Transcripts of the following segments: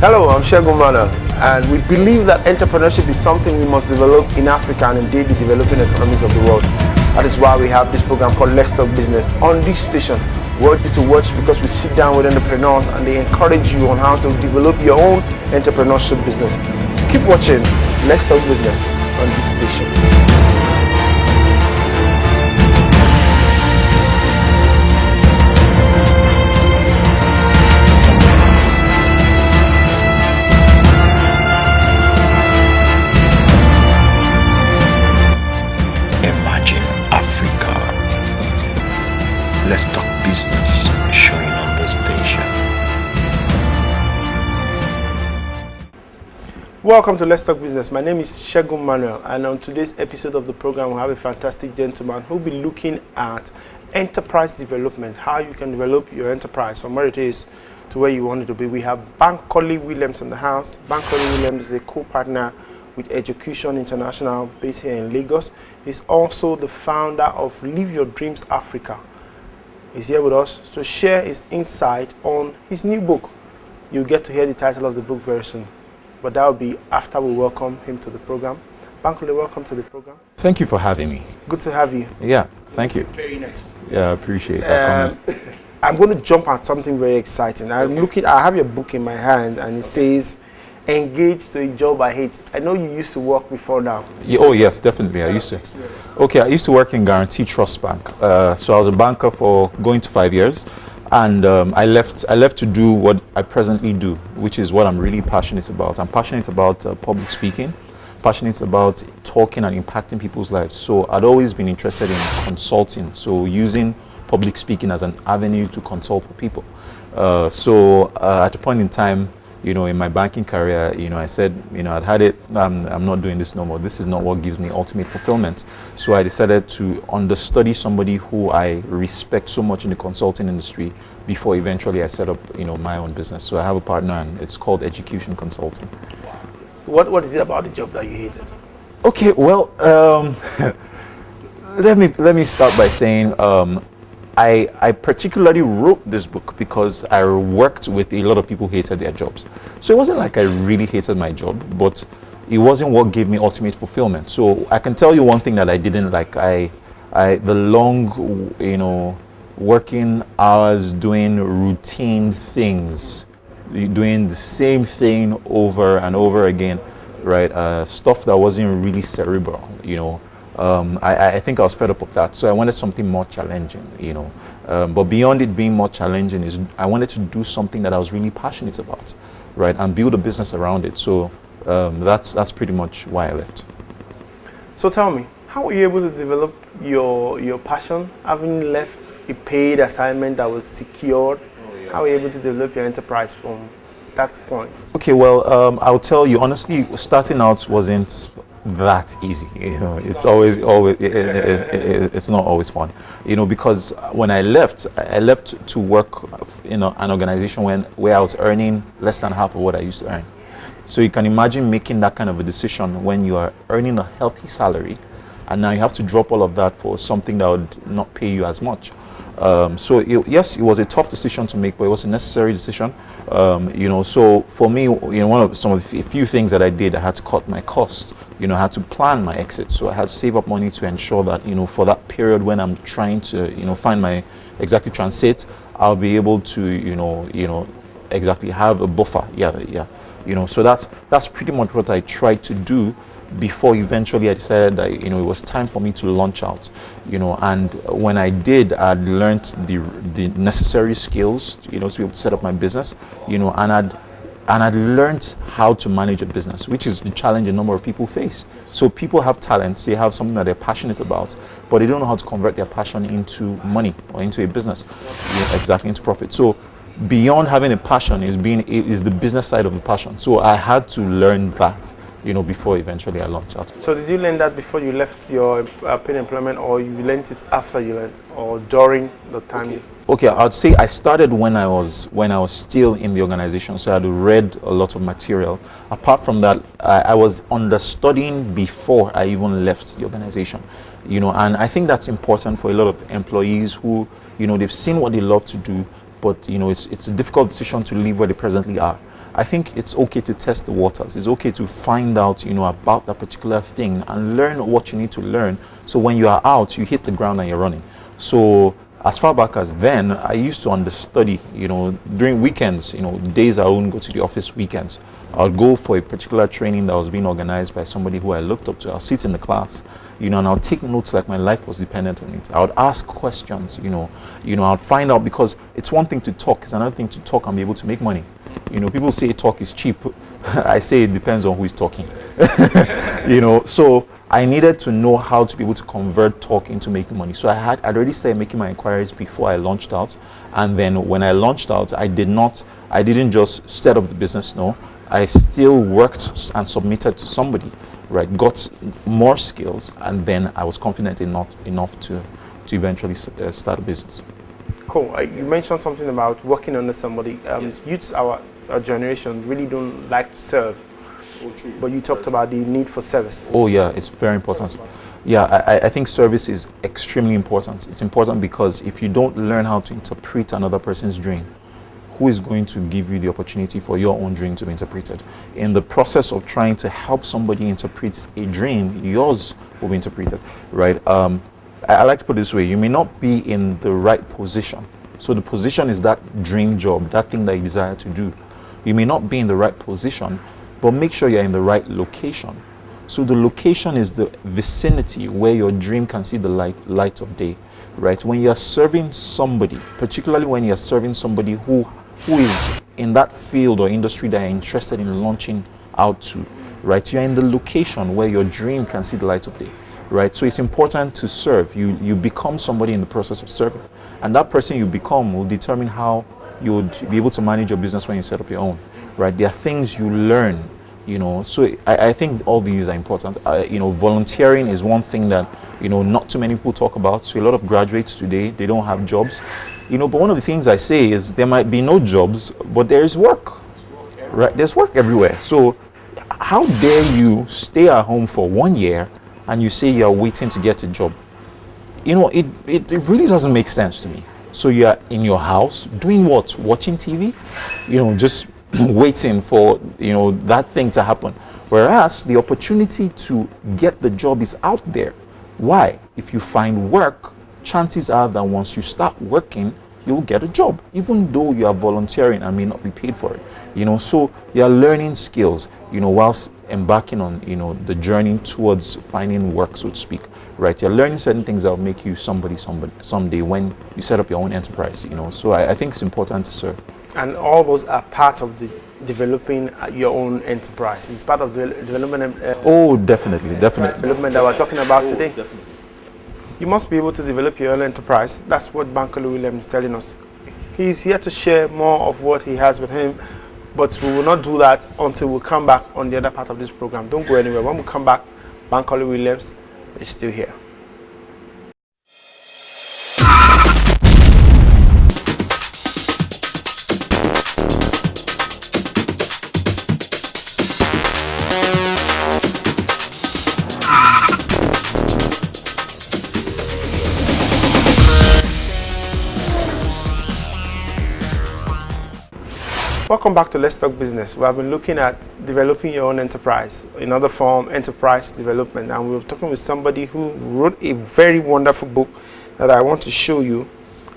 Hello, I'm Segun Manuel, and we believe that entrepreneurship is something we must develop in Africa and indeed the developing economies of the world. That is why we have this program called Let's Talk Business on this station. We want you to watch because we sit down with entrepreneurs and they encourage you on how to develop your own entrepreneurship business. Keep watching Let's Talk Business on this station. Let's Talk Business, showing on the station. Welcome to Let's Talk Business. My name is Segun Manuel, and on today's episode of the program, we have a fantastic gentleman who will be looking at enterprise development, how you can develop your enterprise from where it is to where you want it to be. We have Bankole Williams in the house. Bankole Williams is a co-partner with Education International based here in Lagos. He's also the founder of Live Your Dreams Africa. He's here with us to share his insight on his new book. You'll get to hear the title of the book very soon, but that will be after we welcome him to the program. Bankole, welcome to the program. Thank you for having me. Good to have you. Yeah, thank you. Very nice. Yeah, I appreciate that comment. I'm going to jump at something very exciting. I have your book in my hand, and it says, "Engage to a job I hate." I know you used to work before now. Yeah, oh yes, definitely. I used to. Okay, I used to work in Guarantee Trust Bank. So I was a banker for going to 5 years, and I left to do what I presently do, which is what I'm really passionate about. I'm passionate about public speaking, passionate about talking and impacting people's lives. So I'd always been interested in consulting. So using public speaking as an avenue to consult for people. At a point in time, in my banking career, I said, I'd had it, I'm not doing this no more. This is not what gives me ultimate fulfillment. So I decided to understudy somebody who I respect so much in the consulting industry before eventually I set up, my own business. So I have a partner and it's called Execution Consulting. What is it about the job that you hated? Okay, well, let me start by saying, I particularly wrote this book because I worked with a lot of people who hated their jobs. So it wasn't like I really hated my job, but it wasn't what gave me ultimate fulfillment. So I can tell you one thing that I didn't like. The long, working hours doing routine things, doing the same thing over and over again, right? Stuff that wasn't really cerebral, I think I was fed up with that, so I wanted something more challenging, But beyond it being more challenging, I wanted to do something that I was really passionate about, right, and build a business around it. So that's pretty much why I left. So tell me, how were you able to develop your passion, having left a paid assignment that was secured? How were you able to develop your enterprise from that point? Okay, well, I'll tell you honestly, starting out wasn't that easy. It's it's not always fun, because when I left to work in an organization where I was earning less than half of what I used to earn. So you can imagine making that kind of a decision when you are earning a healthy salary and now you have to drop all of that for something that would not pay you as much. Yes, it was a tough decision to make, but it was a necessary decision. So for me, one of a few things that I did, I had to cut my costs. I had to plan my exit. So I had to save up money to ensure that, for that period when I'm trying to, find my exactly transit, I'll be able to, exactly have a buffer. Yeah. So that's pretty much what I tried to do before eventually I decided that it was time for me to launch out, and when I did, I'd learned the necessary skills, to be able to set up my business, and I'd learned how to manage a business, which is the challenge a number of people face. So people have talents, they have something that they're passionate about, but they don't know how to convert their passion into money or into a business, exactly into profit. So beyond having a passion is the business side of the passion. So I had to learn that, before eventually I launched out. So did you learn that before you left your paid employment, or you learned it after you left, or during the time? Okay, I'd say I started when I was still in the organization, so I had read a lot of material. Apart from that, I was understudying before I even left the organization, and I think that's important for a lot of employees who, they've seen what they love to do, but it's a difficult decision to leave where they presently are. I think it's okay to test the waters. It's okay to find out, about that particular thing and learn what you need to learn. So when you are out, you hit the ground and you're running. So as far back as then, I used to understudy, during weekends, days I wouldn't go to the office, weekends. I'll go for a particular training that was being organized by somebody who I looked up to. I'll sit in the class, and I'll take notes like my life was dependent on it. I would ask questions, I'll find out, because it's one thing to talk, it's another thing to talk and be able to make money. People say talk is cheap. I say it depends on who is talking. So I needed to know how to be able to convert talk into making money. So I'd already started making my inquiries before I launched out. And then when I launched out, I didn't just set up the business, no. I still worked and submitted to somebody, right? Got more skills, and then I was confident enough to eventually start a business. Cool. You mentioned something about working under somebody. Yes. Youths, our generation, really don't like to serve. Oh, true. But you talked about the need for service. Oh yeah, it's very important. Yeah, I think service is extremely important. It's important because if you don't learn how to interpret another person's dream, who is going to give you the opportunity for your own dream to be interpreted? In the process of trying to help somebody interpret a dream, yours will be interpreted, right? I like to put it this way: you may not be in the right position. So the position is that dream job, that thing that you desire to do. You may not be in the right position, but make sure you're in the right location. So the location is the vicinity where your dream can see the light of day, right? When you're serving somebody, particularly when you're serving somebody who is in that field or industry that you're interested in launching out to, right? You're in the location where your dream can see the light of day, right? So it's important to serve. You become somebody in the process of serving, and that person you become will determine how you would be able to manage your business when you set up your own, right? There are things you learn, so I think all these are important. Volunteering is one thing that not too many people talk about. So a lot of graduates today, they don't have jobs, but one of the things I say is there might be no jobs, but there is work, right? There's work everywhere. So how dare you stay at home for 1 year and you say you're waiting to get a job? It really doesn't make sense to me. So you're in your house doing what? Watching TV? Just waiting for that thing to happen. Whereas the opportunity to get the job is out there. Why? If you find work, chances are that once you start working, you'll get a job, even though you are volunteering and may not be paid for it. So you're learning skills, whilst embarking on, the journey towards finding work, so to speak, right? You're learning certain things that will make you somebody someday when you set up your own enterprise, So I think it's important to serve. And all those are part of the developing your own enterprise. It's part of the development. Oh, definitely. Development that we're talking about today. Definitely. You must be able to develop your own enterprise. That's what Bankole Williams is telling us. He's here to share more of what he has with him, but we will not do that until we come back on the other part of this program. Don't go anywhere. When we come back, Bankole Williams is still here. Welcome back to Let's Talk Business. We have been looking at developing your own enterprise, in other form, enterprise development. And we're talking with somebody who wrote a very wonderful book that I want to show you.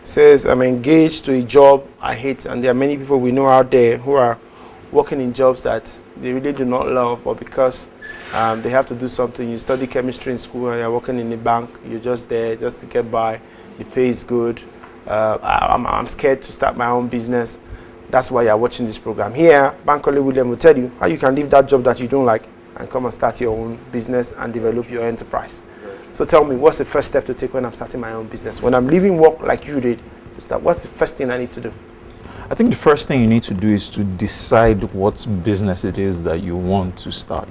It says, I'm engaged to a job I hate. And there are many people we know out there who are working in jobs that they really do not love, but because they have to do something. You study chemistry in school and you're working in a bank. You're just there just to get by. The pay is good. I'm scared to start my own business. That's why you're watching this program. Here, Bankole Williams will tell you how you can leave that job that you don't like and come and start your own business and develop your enterprise. So tell me, what's the first step to take when I'm starting my own business? When I'm leaving work like you did, to start, what's the first thing I need to do? I think the first thing you need to do is to decide what business it is that you want to start,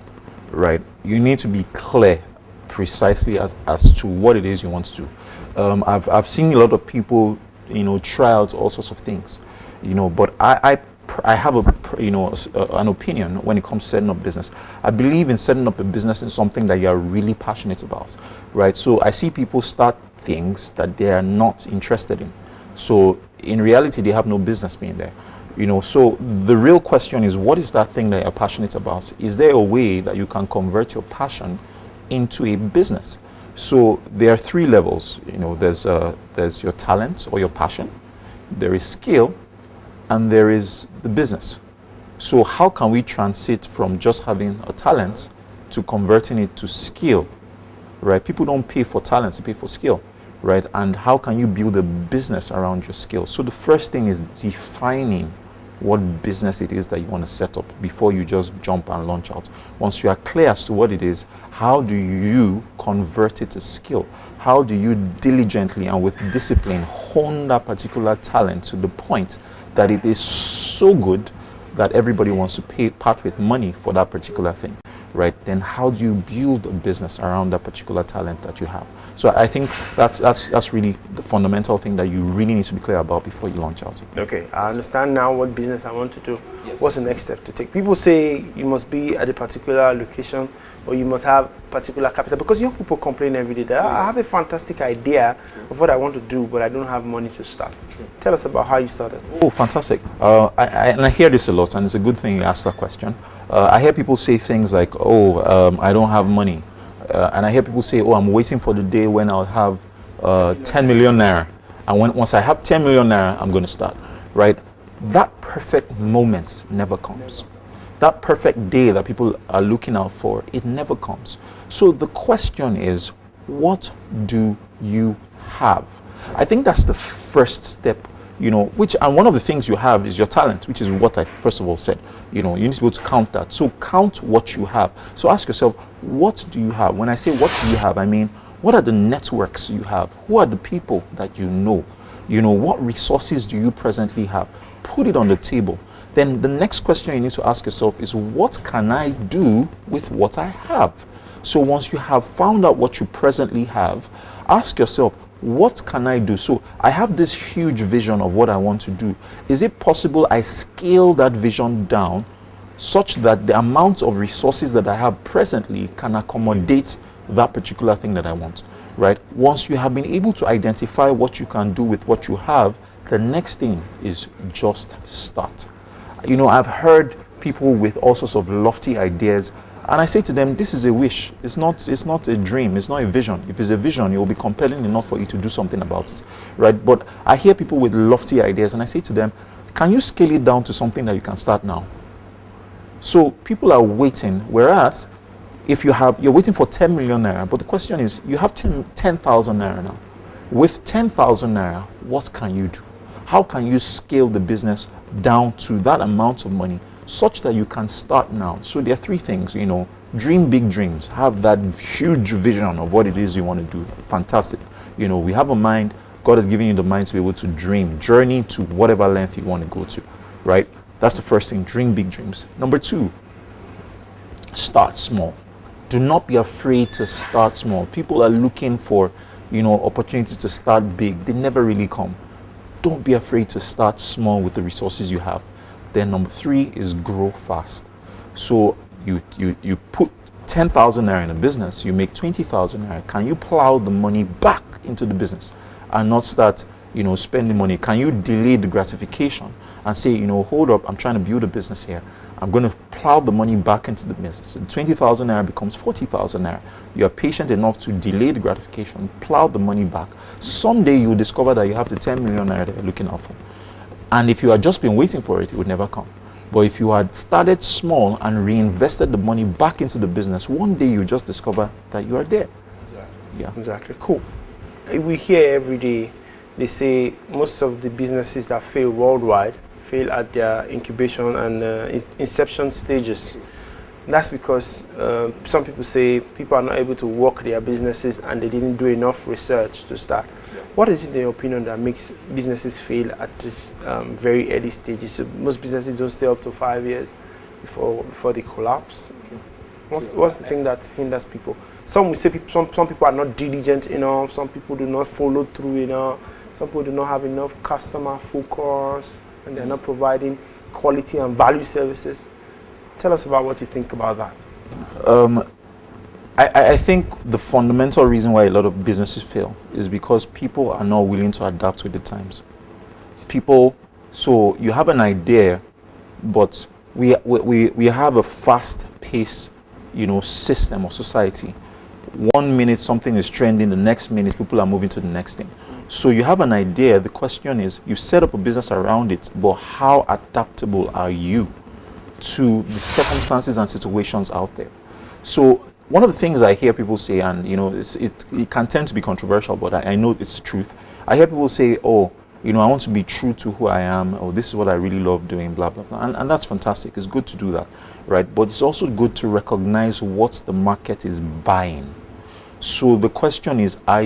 right? You need to be clear precisely as to what it is you want to do. I've seen a lot of people, try out all sorts of things. But I have an opinion when it comes to setting up business. I believe in setting up a business in something that you are really passionate about, right? So I see people start things that they are not interested in. So in reality, they have no business being there. So the real question is, what is that thing that you're passionate about? Is there a way that you can convert your passion into a business? So there are 3 levels. There's your talent or your passion, there is skill, and there is the business. So how can we transit from just having a talent to converting it to skill, right? People don't pay for talent, they pay for skill, right? And how can you build a business around your skill? So the first thing is defining what business it is that you want to set up before you just jump and launch out. Once you are clear as to what it is, how do you convert it to skill? How do you diligently and with discipline hone that particular talent to the point that it is so good that everybody wants to part with money for that particular thing, right? Then how do you build a business around that particular talent that you have? So I think that's really the fundamental thing that you really need to be clear about before you launch out. Okay, I understand now what business I want to do. Yes. What's the next step to take? People say you must be at a particular location or you must have particular capital, because young people complain every day that I have a fantastic idea of what I want to do, but I don't have money to start. Tell us about how you started. Oh, fantastic. I hear this a lot, and it's a good thing you asked that question. I hear people say things like, I don't have money. And I hear people say, I'm waiting for the day when I'll have 10 million naira. And once I have 10 million naira, I'm going to start, right? That perfect moment never comes. That perfect day that people are looking out for, it never comes. So the question is, what do you have? I think that's the first step, and one of the things you have is your talent, which is what I first of all said. You need to be able to count that. So count what you have. So ask yourself, what do you have? When I say what do you have, I mean, what are the networks you have? Who are the people that you know? What resources do you presently have? Put it on the table. Then the next question you need to ask yourself is, what can I do with what I have? So once you have found out what you presently have, ask yourself, what can I do? So I have this huge vision of what I want to do. Is it possible I scale that vision down such that the amount of resources that I have presently can accommodate that particular thing that I want, right? Once you have been able to identify what you can do with what you have, the next thing is just start. I've heard people with all sorts of lofty ideas, and I say to them, this is a wish. It's not a dream. It's not a vision. If it's a vision, it will be compelling enough for you to do something about it, right? But I hear people with lofty ideas, and I say to them, can you scale it down to something that you can start now? So people are waiting, whereas if you're waiting for 10 million naira, but the question is, you have 10,000 naira now. With 10,000 naira, what can you do? How can you scale the business down to that amount of money such that you can start now? So there are 3 things, dream big dreams, have that huge vision of what it is you want to do. Fantastic. We have a mind. God has given you the mind to be able to dream, journey to whatever length you want to go to, right? That's the first thing, dream big dreams. Number 2, start small. Do not be afraid to start small. People are looking for, opportunities to start big. They never really come. Don't be afraid to start small with the resources you have. Then number 3 is grow fast. So you put 10,000 naira in a business, you make 20,000 naira. Can you plow the money back into the business and not start, spending money? Can you delay the gratification and say, hold up, I'm trying to build a business here. I'm going to plow the money back into the business. And 20,000 naira becomes 40,000 naira. You are patient enough to delay the gratification, plow the money back. Someday you will discover that you have the 10 million naira that you're looking out for. And if you had just been waiting for it, it would never come. But if you had started small and reinvested the money back into the business, one day you just discover that you are there. Exactly. Yeah. Exactly. Cool. We hear every day, they say most of the businesses that fail worldwide fail at their incubation and inception stages. That's because some people say people are not able to work their businesses and they didn't do enough research to start. Yeah. What is it in your opinion that makes businesses fail at this very early stages? So most businesses don't stay up to 5 years before they collapse. What's the thing that hinders people? Some will say some people are not diligent enough, some people do not follow through enough, some people do not have enough customer focus, and they're not providing quality and value services. Tell us about what you think about that. I think the fundamental reason why a lot of businesses fail is because people are not willing to adapt with the times. People So you have an idea, but we have a fast-paced, system or society. 1 minute something is trending, the next minute people are moving to the next thing. So you have an idea. The question is, you set up a business around it, but how adaptable are you to the circumstances and situations out there? So one of the things I hear people say, and it can tend to be controversial, but I know it's the truth. I hear people say, oh, I want to be true to who I am, or this is what I really love doing, blah, blah, blah. And that's fantastic. It's good to do that, right? But it's also good to recognize what the market is buying. So the question is, have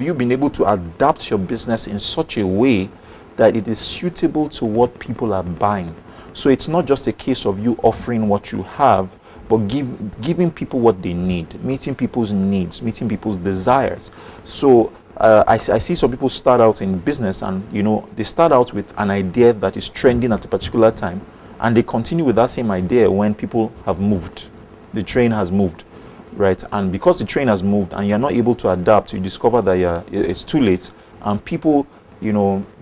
you been able to adapt your business in such a way that it is suitable to what people are buying? So it's not just a case of you offering what you have, but giving people what they need, meeting people's needs, meeting people's desires. So I see some people start out in business, and they start out with an idea that is trending at a particular time, and they continue with that same idea when people have moved. The train has moved, right? And because the train has moved and you're not able to adapt, you discover that it's too late, and people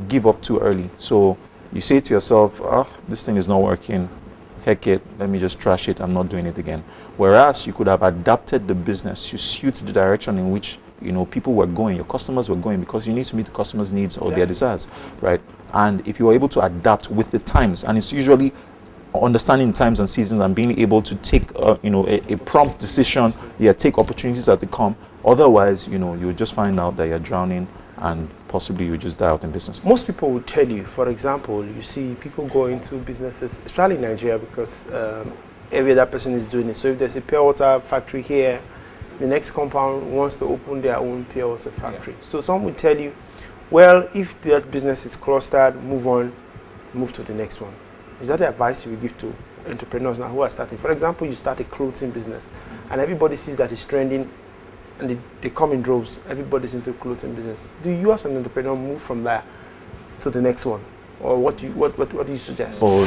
give up too early. So you say to yourself, this thing is not working, heck it, let me just trash it, I'm not doing it again. Whereas you could have adapted the business to suit the direction in which people were going, your customers were going, because you need to meet the customers' needs or their desires, right? And if you are able to adapt with the times, and it's usually understanding times and seasons and being able to take a prompt decision, take opportunities as they come. Otherwise, you'll just find out that you're drowning, and possibly you just die out in business. Most people will tell you, for example, you see people go into businesses, especially in Nigeria, because every other person is doing it. So if there's a pure water factory here, the next compound wants to open their own pure water factory. So some will tell you, well, if that business is clustered, move to the next one. Is that the advice you will give to entrepreneurs now who are starting? For example, you start a clothing business, and everybody sees that it's trending, and they come in droves. Everybody's into clothing business. Do you as an entrepreneur move from there to the next one? Or what do you suggest? Oh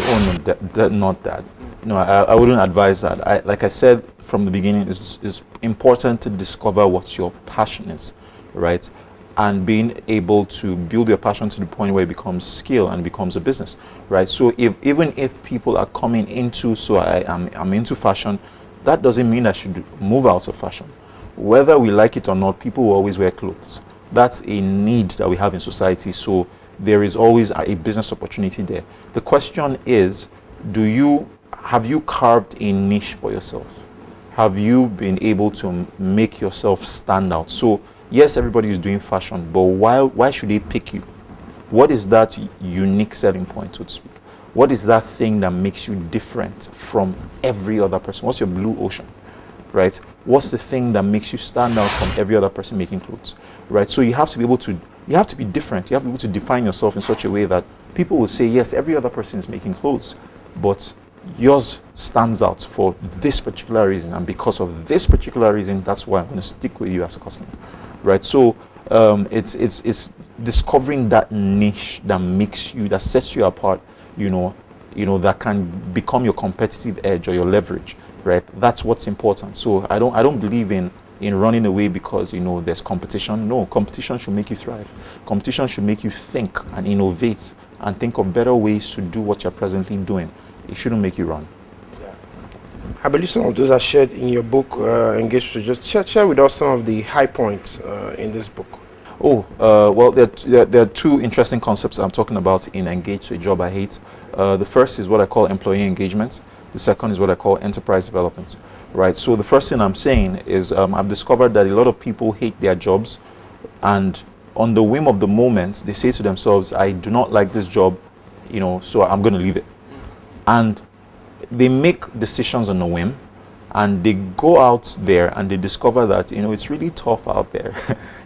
no, not that. No, I wouldn't advise that. Like I said from the beginning, it's important to discover what your passion is, right? And being able to build your passion to the point where it becomes skill and becomes a business, right? So even if people are coming into, I'm into fashion, that doesn't mean I should move out of fashion. Whether we like it or not, people will always wear clothes. That's a need that we have in society. So there is always a business opportunity there. The question is, have you carved a niche for yourself? Have you been able to make yourself stand out? So yes, everybody is doing fashion, but why should they pick you? What is that unique selling point, so to speak? What is that thing that makes you different from every other person? What's your blue ocean, right? What's the thing that makes you stand out from every other person making clothes, right? So you have to be able to, you have to be different. You have to be able to define yourself in such a way that people will say, yes, every other person is making clothes, but yours stands out for this particular reason, and because of this particular reason, that's why I'm going to stick with you as a customer, right? So it's discovering that niche that makes you, that sets you apart, that can become your competitive edge or your leverage, right? That's what's important. So I don't believe in running away because there's competition. No, competition should make you thrive. Competition should make you think and innovate and think of better ways to do what you're presently doing. It shouldn't make you run. Yeah. I believe some of those are shared in your book, Engage. So just share with us some of the high points in this book. Well, there are two interesting concepts I'm talking about in Engage to a Job I Hate. The first is what I call employee engagement. The second is what I call enterprise development. Right. So the first thing I'm saying is I've discovered that a lot of people hate their jobs, and on the whim of the moment, they say to themselves, I do not like this job, so I'm going to leave it. And they make decisions on a whim, and they go out there and they discover that, it's really tough out there,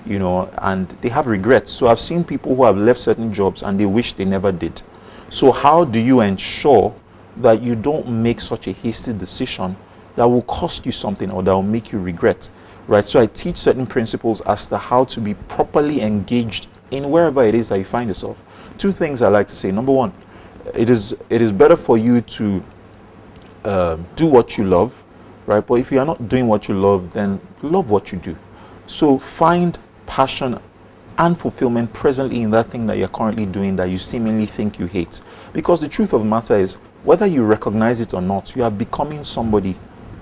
and they have regrets. So I've seen people who have left certain jobs and they wish they never did. So how do you ensure that you don't make such a hasty decision that will cost you something or that will make you regret, right? So I teach certain principles as to how to be properly engaged in wherever it is that you find yourself. Two things I like to say. Number one, it is better for you to do what you love, right? But if you are not doing what you love, then love what you do. So find passion and fulfillment presently in that thing that you're currently doing that you seemingly think you hate. Because the truth of the matter is, whether you recognize it or not, you are becoming somebody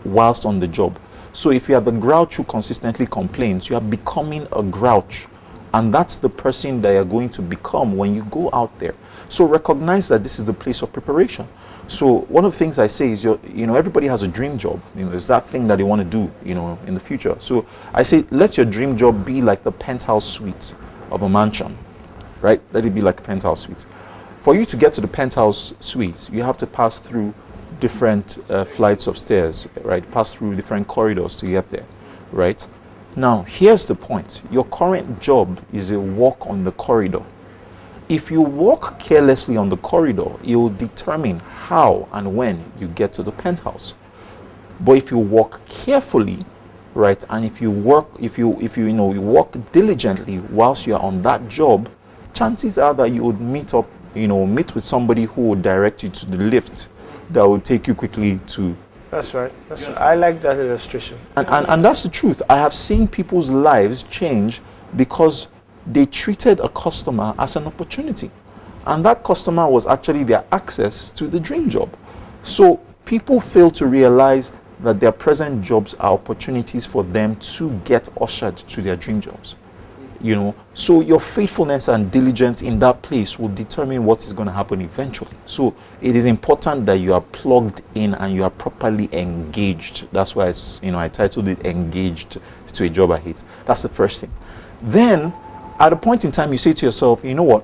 whilst on the job. So if you are the grouch who consistently complains, you are becoming a grouch. And that's the person that you're going to become when you go out there. So recognize that this is the place of preparation. So one of the things I say is, everybody has a dream job. It's that thing that they want to do, in the future. So I say, let your dream job be like the penthouse suite of a mansion, right? Let it be like a penthouse suite. For you to get to the penthouse suite, you have to pass through different flights of stairs, right? Pass through different corridors to get there, right? Now, here's the point. Your current job is a walk on the corridor. If you walk carelessly on the corridor, it will determine how and when you get to the penthouse. But if you walk carefully, right, and if you walk diligently whilst you are on that job, chances are that you would meet with somebody who would direct you to the lift that will take you quickly to. That's right. I like that illustration. And that's the truth. I have seen people's lives change because they treated a customer as an opportunity. And that customer was actually their access to the dream job. So people fail to realize that their present jobs are opportunities for them to get ushered to their dream jobs. So your faithfulness and diligence in that place will determine what is going to happen eventually. So it is important that you are plugged in and you are properly engaged. That's why I titled it Engaged to a Job I Hate. That's the first thing. Then at a point in time you say to yourself, you know what,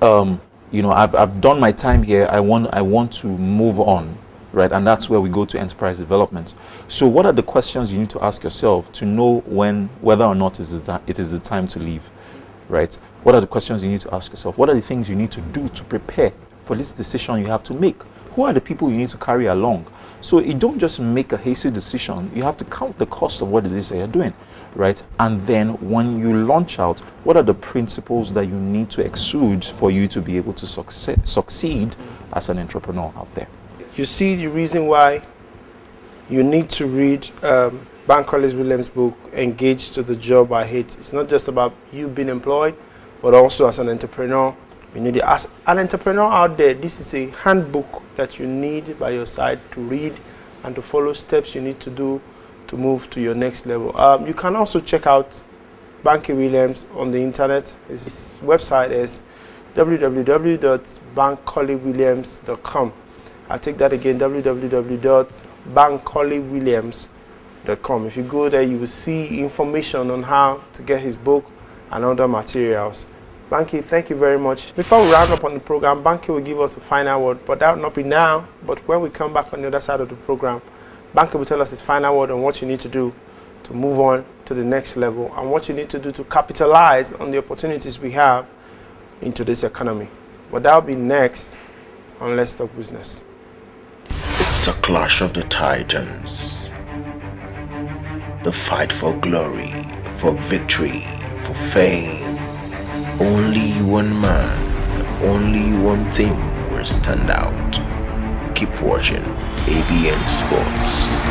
I've done my time here. I want to move on, right? And that's where we go to enterprise development. So what are the questions you need to ask yourself to know whether or not it is the time to leave, right? What are the questions you need to ask yourself? What are the things you need to do to prepare for this decision you have to make? Who are the people you need to carry along? So you don't just make a hasty decision. You have to count the cost of what it is that you're doing, right? And then when you launch out, what are the principles that you need to exude for you to be able to succeed as an entrepreneur out there? You see the reason why you need to read Bankole Williams' book, Engage to the Job I Hate. It's not just about you being employed, but also as an entrepreneur. You need it. As an entrepreneur out there, this is a handbook that you need by your side to read and to follow steps you need to do to move to your next level. You can also check out Bankole Williams on the internet. His website is www.bankolewilliams.com. I'll take that again, www.bankolewilliams.com. If you go there, you will see information on how to get his book and other materials. Banky, thank you very much. Before we round up on the program, Banky will give us a final word, but that will not be now, but when we come back on the other side of the program, Banky will tell us his final word on what you need to do to move on to the next level and what you need to do to capitalize on the opportunities we have into this economy. But that will be next on Let's Talk Business. It's a clash of the titans. The fight for glory, for victory, for fame. Only one man, only one thing will stand out. Keep watching ABN Sports.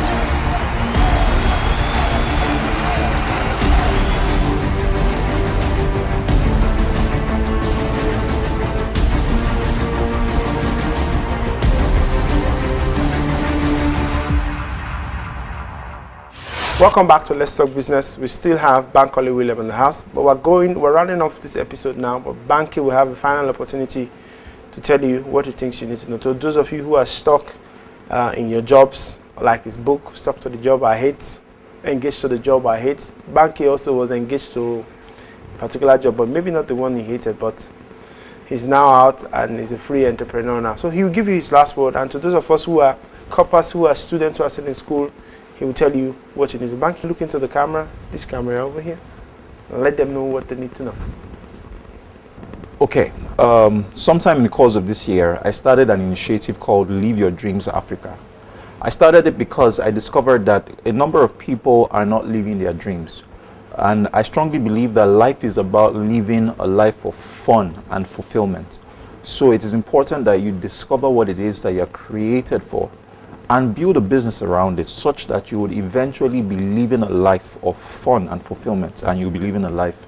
Welcome back to Let's Talk Business. We still have Bankole Williams in the house, but we're running off this episode now, but Banky will have a final opportunity to tell you what he thinks you need to know. So those of you who are stuck in your jobs, like his book, Stuck to the Job I Hate, Engaged to the Job I Hate. Banky also was engaged to a particular job, but maybe not the one he hated, but he's now out and he's a free entrepreneur now. So he will give you his last word, and to those of us who are coppers, who are students, who are still in school, he will tell you what you need to do. Banky, look into the camera, this camera over here, and let them know what they need to know. Okay, sometime in the course of this year, I started an initiative called Live Your Dreams Africa. I started it because I discovered that a number of people are not living their dreams. And I strongly believe that life is about living a life of fun and fulfillment. So it is important that you discover what it is that you're created for and build a business around it such that you would eventually be living a life of fun and fulfillment, and you'll be living a life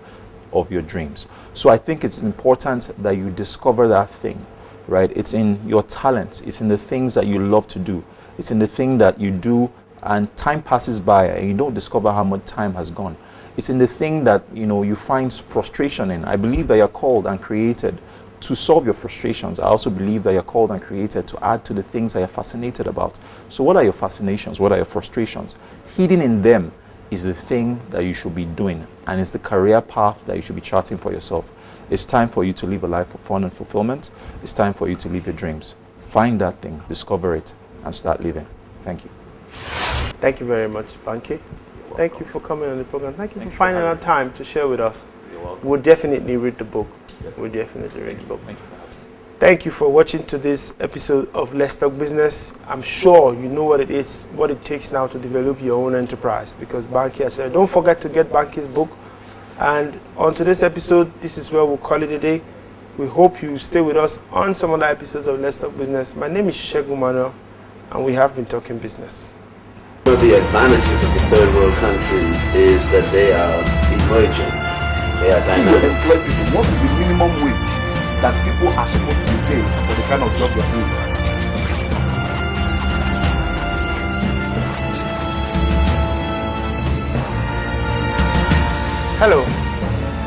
of your dreams. So I think it's important that you discover that thing, right? It's in your talents. It's in the things that you love to do. It's in the thing that you do and time passes by and you don't discover how much time has gone. It's in the thing that, you know, you find frustration in. I believe that you're called and created to solve your frustrations. I also believe that you're called and created to add to the things that you're fascinated about. So what are your fascinations? What are your frustrations? Hidden in them is the thing that you should be doing, and it's the career path that you should be charting for yourself. It's time for you to live a life of fun and fulfillment. It's time for you to live your dreams. Find that thing, discover it, and start living. Thank you. Thank you very much, Banke. Thank you for coming on the program. Thank you for finding out time to share with us. You're welcome. We'll definitely read the book. We'll definitely read the book. Thank you for having me. Thank you for watching today's episode of Let's Talk Business. I'm sure you know what it is, what it takes now to develop your own enterprise, because Banke has said, don't forget to get Banke's book. And on today's episode, this is where we'll call it a day. We hope you stay with us on some other episodes of Let's Talk Business. My name is Segun Manuel, and we have been talking business. One of the advantages of the third world countries is that they are emerging. They are You dynamic. employ people. What is the minimum wage that people are supposed to be paid for the kind of job they're doing? Hello,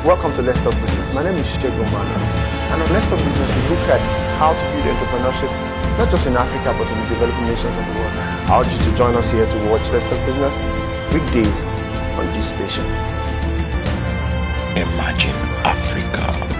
welcome to Let's Talk Business. My name is Segun Manuel, and on Let's Talk Business we look at how to build entrepreneurship, not just in Africa but in the developing nations of the world. I urge you to join us here to watch Let's Talk Business weekdays on this station. Imagine Africa